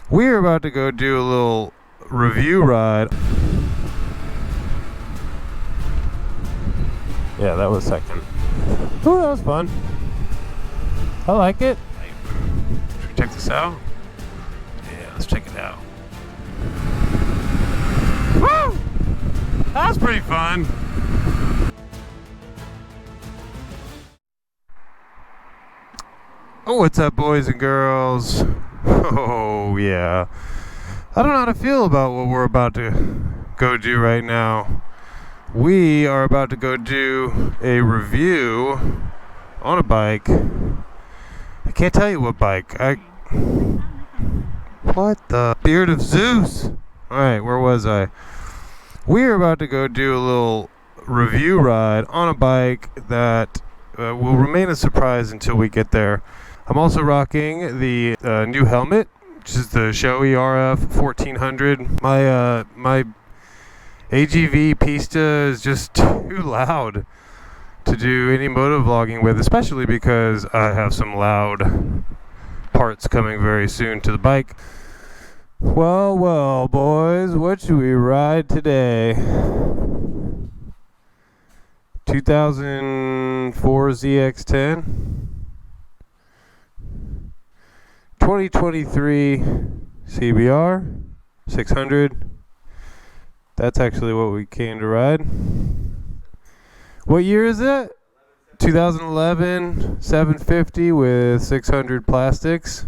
We're about to go do a little review ride. Yeah, that was second. Ooh, that was fun. I like it. Should we check this out? Yeah, let's check it out. Woo! That was pretty fun. Oh, what's up, boys and girls? Oh, yeah. I don't know how to feel about what we're about to go do right now. We are about to go do a review on a bike. I can't tell you what bike. What the? Beard of Zeus. Alright, where was I? We're about to go do a little review ride on a bike that will remain a surprise until we get there. I'm also rocking the new helmet, which is the Shoei RF 1400. My AGV Pista is just too loud to do any motovlogging with, especially because I have some loud parts coming very soon to the bike. Well, well, boys, what should we ride today? 2004 ZX10. 2023 CBR 600. That's actually what we came to ride. What year is it? 2011 750 with 600 plastics.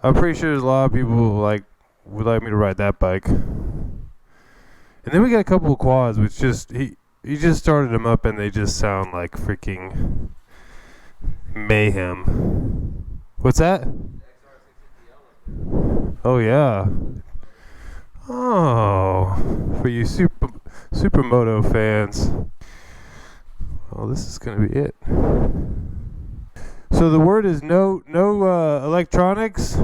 I'm pretty sure there's a lot of people who would like me to ride that bike. And then we got a couple of quads, which he just started them up and they just sound like freaking mayhem. What's that? Oh yeah. Oh, for you supermoto fans. Well, this is gonna be it. So the word is no electronics.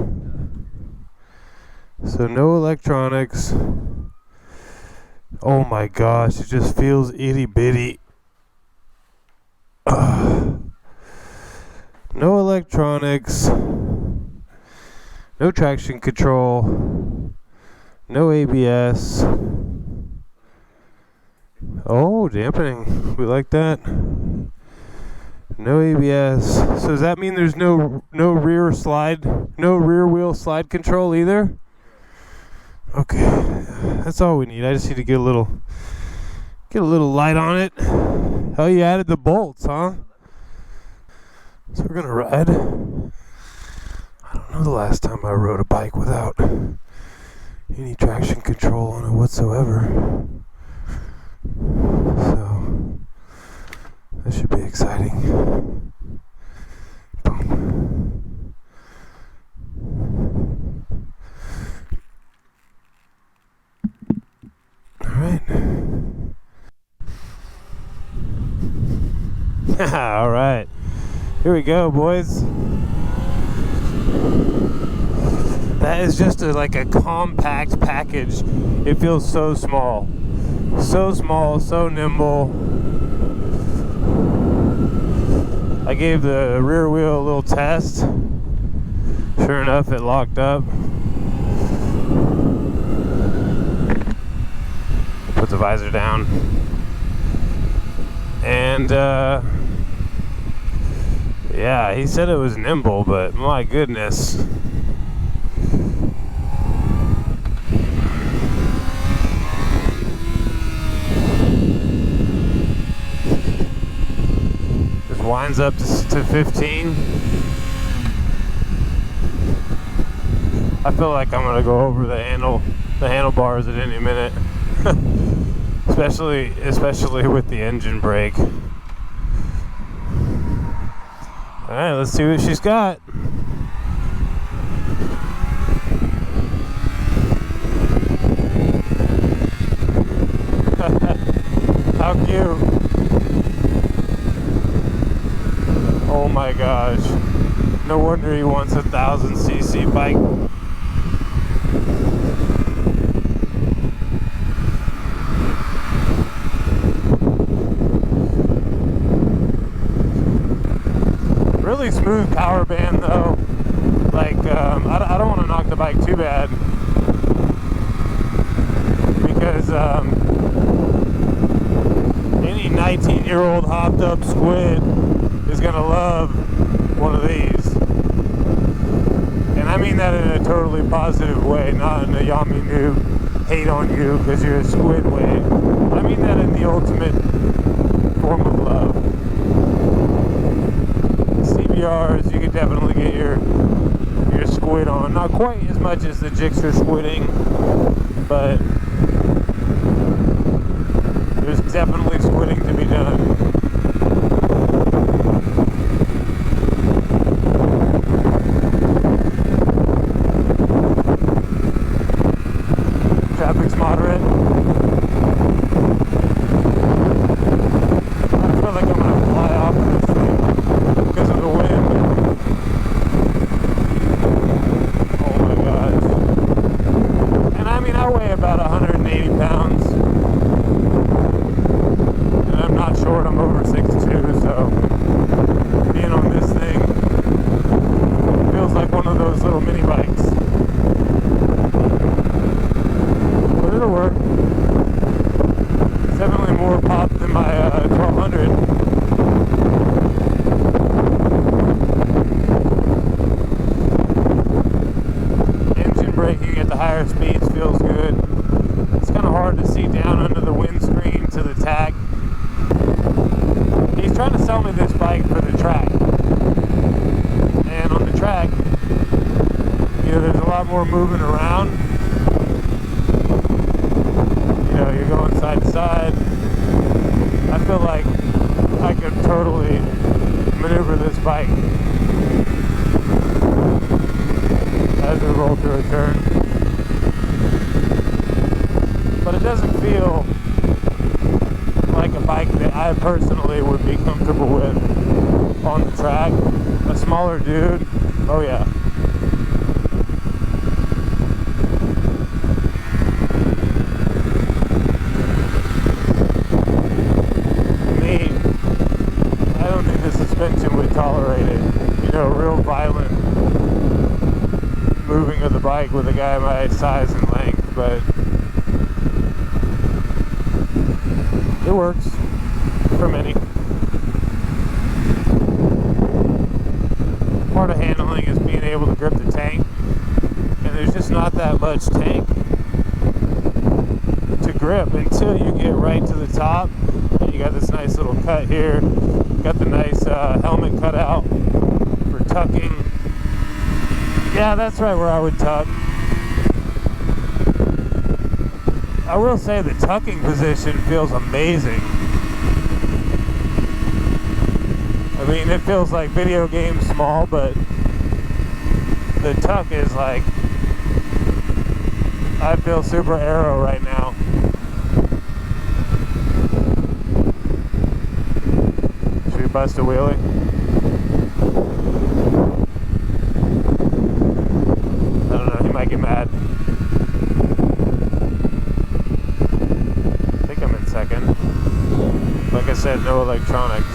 So no electronics. Oh my gosh, it just feels itty bitty. No electronics, no traction control, no ABS. Oh, dampening, we like that. No ABS. So does that mean there's no rear wheel slide control either? Okay, that's all we need. I just need to get a little light on it. Oh, you added the bolts, huh? So we're gonna ride. I don't know the last time I rode a bike without any traction control on it whatsoever. So that should be exciting. Boom. All right. All right. Here we go, boys. That is just like a compact package. It feels so small. So small, so nimble. I gave the rear wheel a little test. Sure enough, it locked up. Put the visor down. And, yeah, he said it was nimble, but my goodness. Just winds up to 15. I feel like I'm gonna go over the handlebars at any minute. especially with the engine brake. Alright, let's see what she's got. How cute. Oh my gosh. No wonder he wants a 1000cc bike. Really smooth power band though. Like, I don't want to knock the bike too bad, because any 19-year-old hopped up squid is gonna love one of these. And I mean that in a totally positive way, not in a Yami noob hate on you because you're a squid way. I mean that in the ultimate form of love. CBRs, you could definitely get your squid on. Not quite as much as the Gixxer squidding, but there's definitely squidding to be done. Traffic's moderate. I feel like I'm gonna fly off of this thing because of the wind. Oh my gosh. And I mean, I weigh about 180 pounds. And I'm not short, I'm over 6'2", so being on this thing feels like one of those little mini bikes. But it'll work. It's definitely more pop than my 1200. Engine braking at the higher speeds feels good. It's kind of hard to see down under the windscreen to the tach. He's trying to sell me this bike for the track. And on the track, you know, there's a lot more moving around. You know, you're going side to side. I feel like I could totally maneuver this bike as we roll through a turn. But it doesn't feel like a bike that I personally would be comfortable with on the track. A smaller dude, oh yeah. Me, I don't think the suspension would tolerate it. You know, real violent moving of the bike with a guy my size and length, but it works for many. Part of handling is being able to grip the tank, and there's just not that much tank to grip until you get right to the top. And you got this nice little cut here, got the nice helmet cut out for tucking. Yeah, that's right where I would tuck. I will say the tucking position feels amazing. I mean, it feels like video game small, but the tuck is like, I feel super aero right now. Should we bust a wheelie? I don't know, he might get mad. I think I'm in second. Like I said, no electronics.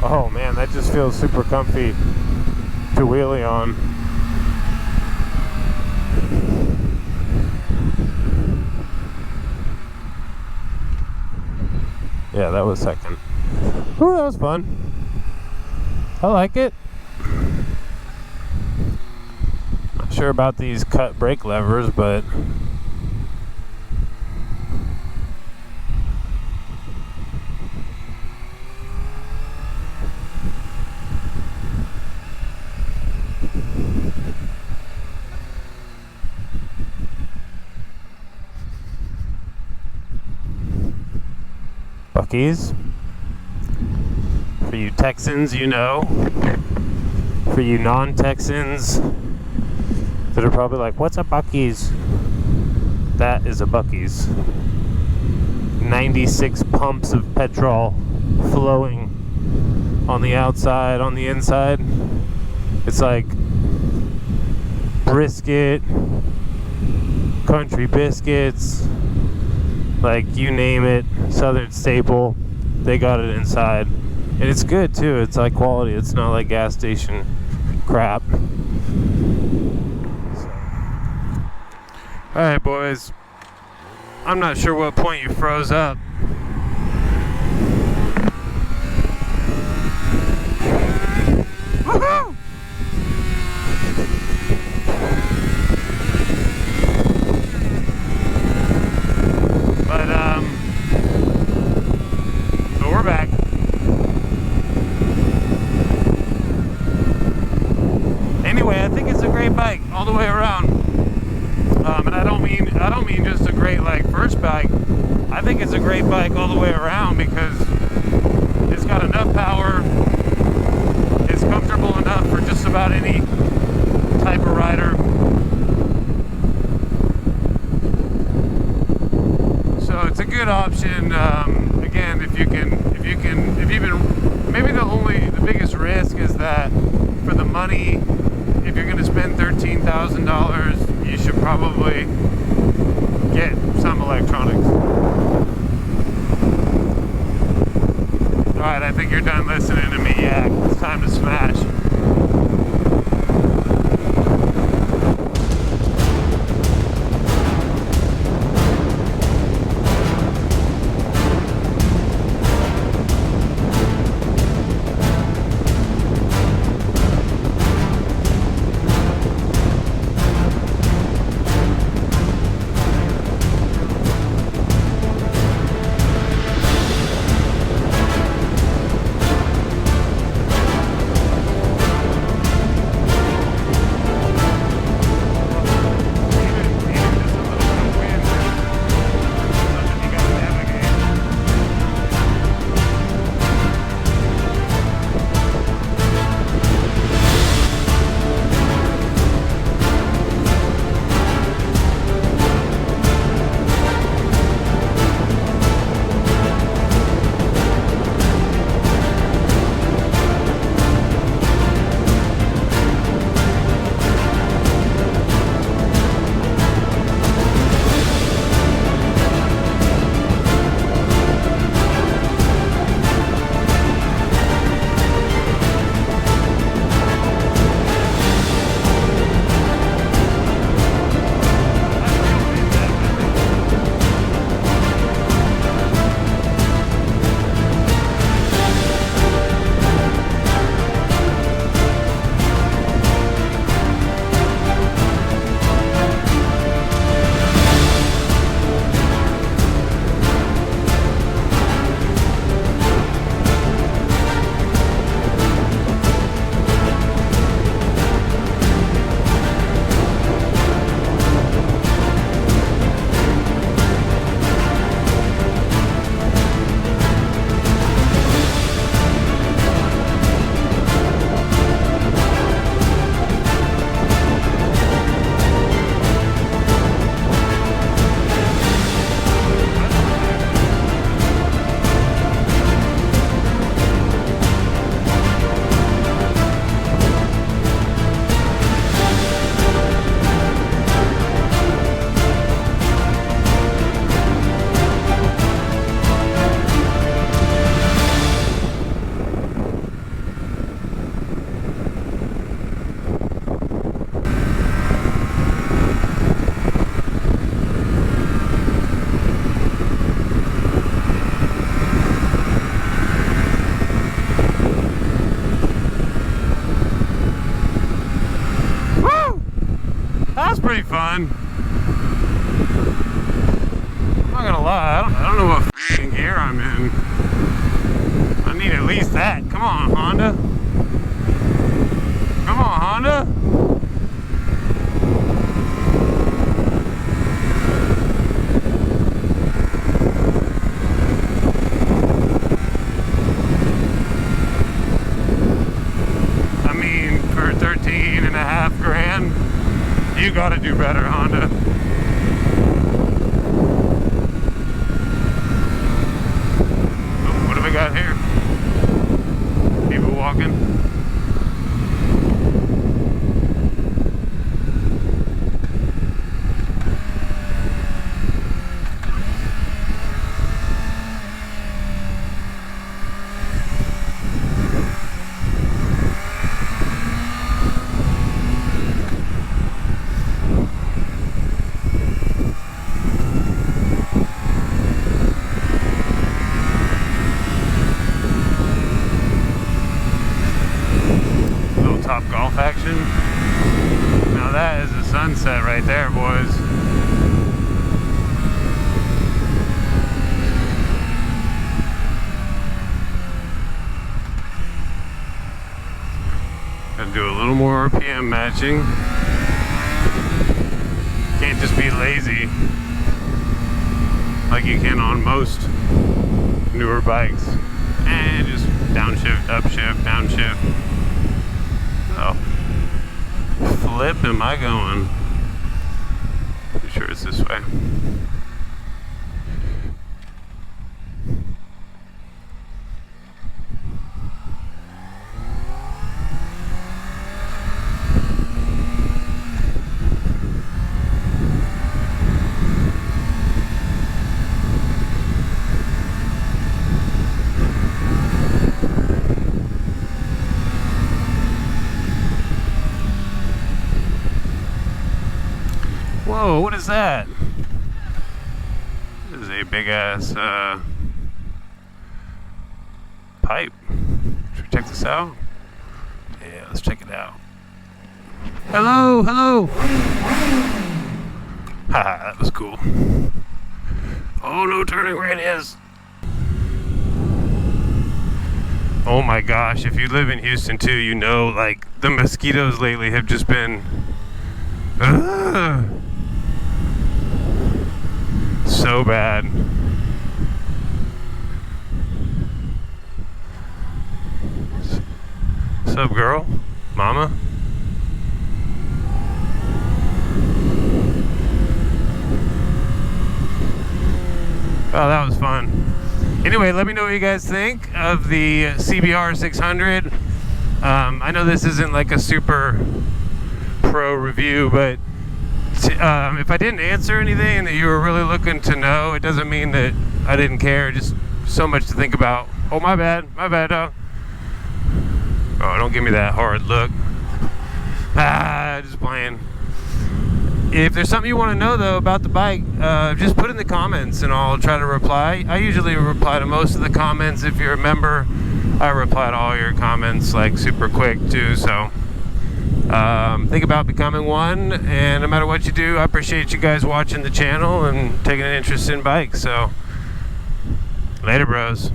Oh man, that just feels super comfy to wheelie on. Yeah, that was second. Ooh, that was fun. I like it. Not sure about these cut brake levers, but Buc-ee's. For you Texans, you know. For you non-Texans that are probably like, what's a Buc-ee's? That is a Buc-ee's. 96 pumps of petrol flowing on the outside, on the inside. It's like brisket, country biscuits, like you name it, Southern staple. they got it inside. And it's good too. It's high quality. It's not like gas station crap. So. Alright, boys. I'm not sure what point you froze up. Woohoo! But we're back. Anyway, I think it's a great bike all the way around. And I don't mean just a great like first bike. I think it's a great bike all the way around because it's got enough power. It's comfortable enough for just about any type of rider. So it's a good option. Again, if you've been, maybe the biggest risk is that for the money, if you're going to spend $13,000, you should probably get some electronics. Alright, I think you're done listening to me yak. It's time to smash. Pretty fun. I'm not gonna lie, I don't know what f***ing gear I'm in. I need at least that. Come on, Honda. Come on, Honda. I mean, for 13.5 grand. You gotta do better, Honda. Oh, what do we got here? People walking. elevation. Now that is a sunset right there, boys. Gotta do a little more RPM matching. Can't just be lazy like you can on most newer bikes. And just downshift, upshift, downshift. Oh, flip am I going? Pretty sure it's this way. Whoa, what is that? This is a big ass pipe. Should we check this out? Yeah, let's check it out. Hello, hello. Haha, that was cool. Oh, no turning radius. Oh my gosh, if you live in Houston too, you know, like, the mosquitoes lately have just been so bad. What's up, girl? Mama? Oh, that was fun. Anyway, let me know what you guys think of the CBR 600. I know this isn't like a super pro review, but if I didn't answer anything that you were really looking to know, it doesn't mean that I didn't care. Just so much to think about. Oh, my bad, dog. Oh, don't give me that hard look. Just playing. If there's something you want to know though about the bike, just put in the comments and I'll try to reply. I usually reply to most of the comments. If you're a member, I reply to all your comments like super quick too. So think about becoming one, and no matter what you do, I appreciate you guys watching the channel and taking an interest in bikes. So later, bros.